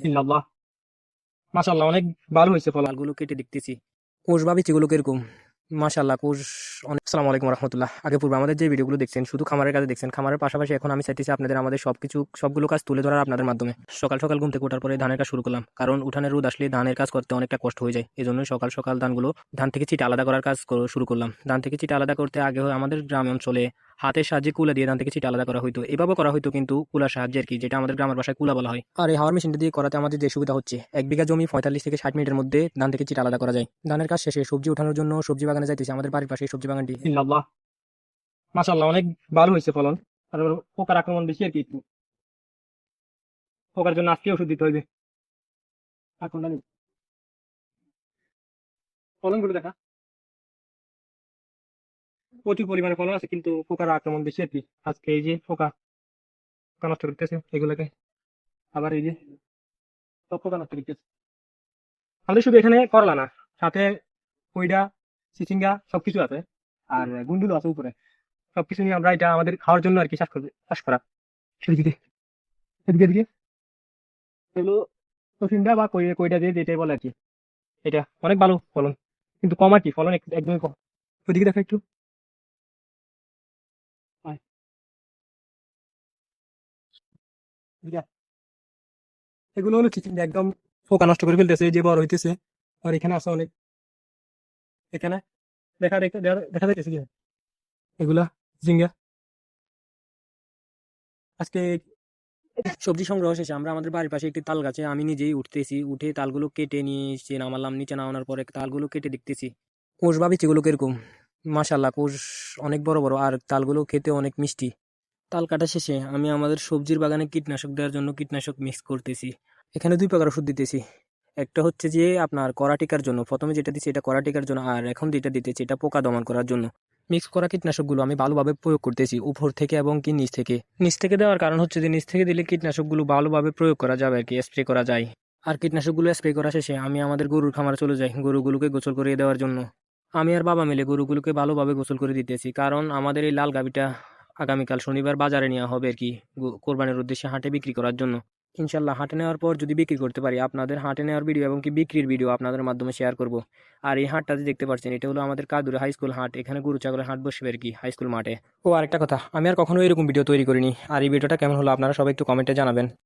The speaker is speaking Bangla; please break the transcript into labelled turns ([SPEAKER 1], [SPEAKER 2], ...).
[SPEAKER 1] ইল্লাল্লাহ, মাশাআল্লাহ, অনেক ভালো হয়েছে ফলন।
[SPEAKER 2] লালগুলো কেটে দেখতেছি, কোষ বা বিচিগুলো কিরকম। মাশাআল্লাহ, কোষ অনেক। আসসালামু আলাইকুম রহমতুল্লাহ। আগে পূর্বে আমাদের যে ভিডিওগুলো দেখছেন শুধু খামারের কাজে দেখছেন, খামারের পাশাপাশি এখন আমি চাইতেছি আপনাদের আমাদের সবগুলো কাজ তুলে ধরার আপনাদের মাধ্যমে। সকাল সকাল ঘুম থেকে ওঠার পরে ধানের কাজ শুরু করলাম, কারণ উঠানের রোদ আসলে ধানের কাজ করতে অনেকটা কষ্ট হয়ে যায়। এই জন্য সকাল সকাল ধান থেকে চিটা আলাদা করার কাজ শুরু করলাম। ধান থেকে চিটা আলাদা করতে আগে আমাদের গ্রাম অঞ্চলে হাতের সাহায্যে কুলা দিয়ে ধান থেকে চিটা আলাদা করা হইতো, এভাবে করা হইতো, কিন্তু কুলার সাহায্যে আর কি, যেটা আমাদের গ্রামের ভাষায় কুলা বলা হয়। আর এই হাওয়ার মেশিনটা দিয়ে করাতে আমাদের যে সুবিধা হচ্ছে, 1 বিঘা জমি 45 থেকে 60 মিনিটের মধ্যে ধান থেকে চিটা আলাদা করা যায়। ধানের কাজ শেষে সবজি ওঠানোর জন্য সবজি বাগানে যাইতেছি। আমাদের বাড়ির পাশে এই সবজি বাগানটি।
[SPEAKER 1] ইল্লাল্লাহ, মাশাআল্লাহ, অনেক ভালো হয়েছে ফলন। আর পোকার আক্রমণ বেশি আর কি, একটু পোকার জন্য আজকে ওষুধ দিতে হইবে। এখন জানি ফলন গুলো দেখা প্রচুর পরিমাণে ফলন আছে, কিন্তু পোকার আক্রমণ বেশি আর কি। আজকে এই যে পোকা পোকা নষ্ট করতেছে এগুলোকে, আবার এই যে সব পোকা নষ্ট করতেছে। আমাদের শুধু এখানে করলা না, সাথে কইডা, চিচিঙ্গা সবকিছু আছে, আর গুন্ডুলো আছে উপরে। সবকিছু নিয়ে আমরা এটা আমাদের খাওয়ার জন্য আর কি চাষ করা। এদিকে এদিকে এদিকে এগুলো চিচিঙ্গা বা কইডা দিয়ে যেটাই বলে আর কি। এটা অনেক ভালো ফলন, কিন্তু কম আর কি, ফলন একদমই কম। ওইদিকে দেখো একটু। আয়, এদিকে আয়। এগুলো হলো চিচিঙ্গা, একদম পোকা নষ্ট করে ফেলতেছে, এই যে বড় হইতেছে। আর এখানে আছে অনেক, এখানে দেখা যাইতেছে কি এগুলা চিচিঙ্গা। আজকে
[SPEAKER 2] সবজি সংগ্রহ শেষে আমরা আমাদের বাড়ির পাশে একটি তাল গাছে আমি নিজেই উঠতেছি, উঠে তালগুলো কেটে নিয়ে এসে নামালাম। নিচে নামানোর পরে তালগুলো কেটে দেখতেছি, কোষ বা বিচিগুলো কিরকম। মাশাল্লাহ, কোষ অনেক বড় বড়, আর তালগুলো খেতে অনেক মিষ্টি। তাল কাটা শেষে আমি আমাদের সবজির বাগানে কীটনাশক দেওয়ার জন্য কীটনাশক মিক্স করতেছি। এখানে 2 প্রকার ওষুধ দিতেছি। একটা হচ্ছে যে আপনার করাটিকার জন্য, প্রথমে যেটা দিচ্ছি এটা করাটিকার জন্য, আর এখন যেটা দিতেছি এটা পোকা দমন করার জন্য। মিক্স করা কীটনাশকগুলো আমি ভালোভাবে প্রয়োগ করতেছি, উপর থেকে এবং কি নিচ থেকে দেওয়ার কারণ হচ্ছে যে নিচ থেকে দিলে কীটনাশকগুলো ভালোভাবে প্রয়োগ করা যাবে আর কি, স্প্রে করা যায়। আর কীটনাশকগুলো স্প্রে করা শেষে আমি আমাদের গরুর খামারে চলে যাই গরুগুলোকে গোসল করিয়ে দেওয়ার জন্য। আমি আর বাবা মিলে গরুগুলোকে ভালোভাবে গোসল করে দিতেছি, কারণ আমাদের এই লাল গাভীটা আগামীকাল শনিবার বাজারে নেওয়া হবে আর কি, কোরবানির উদ্দেশ্যে হাটে বিক্রি করার জন্য। ইনশাল্লাহ হাটে নেওয়ার পর যদি বিক্রি করতে পারি, আপনাদের হাটে নেওয়ার ভিডিও এবং কি বিক্রির ভিডিও আপনাদের মাধ্যমে শেয়ার করব। আর এই হাটটা যে দেখতে পাচ্ছেন, এটা হলো আমাদের কাদুরে হাই স্কুল হাট। এখানে গরু ছাগলের হাট বসবে আর কি, হাই স্কুল মাঠে। ও আরেকটা কথা, আমি আর কখনো এরকম ভিডিও তৈরি করিনি। আর এই ভিডিওটা কেমন হলো আপনারা সবাই একটু কমেন্টে জানাবেন।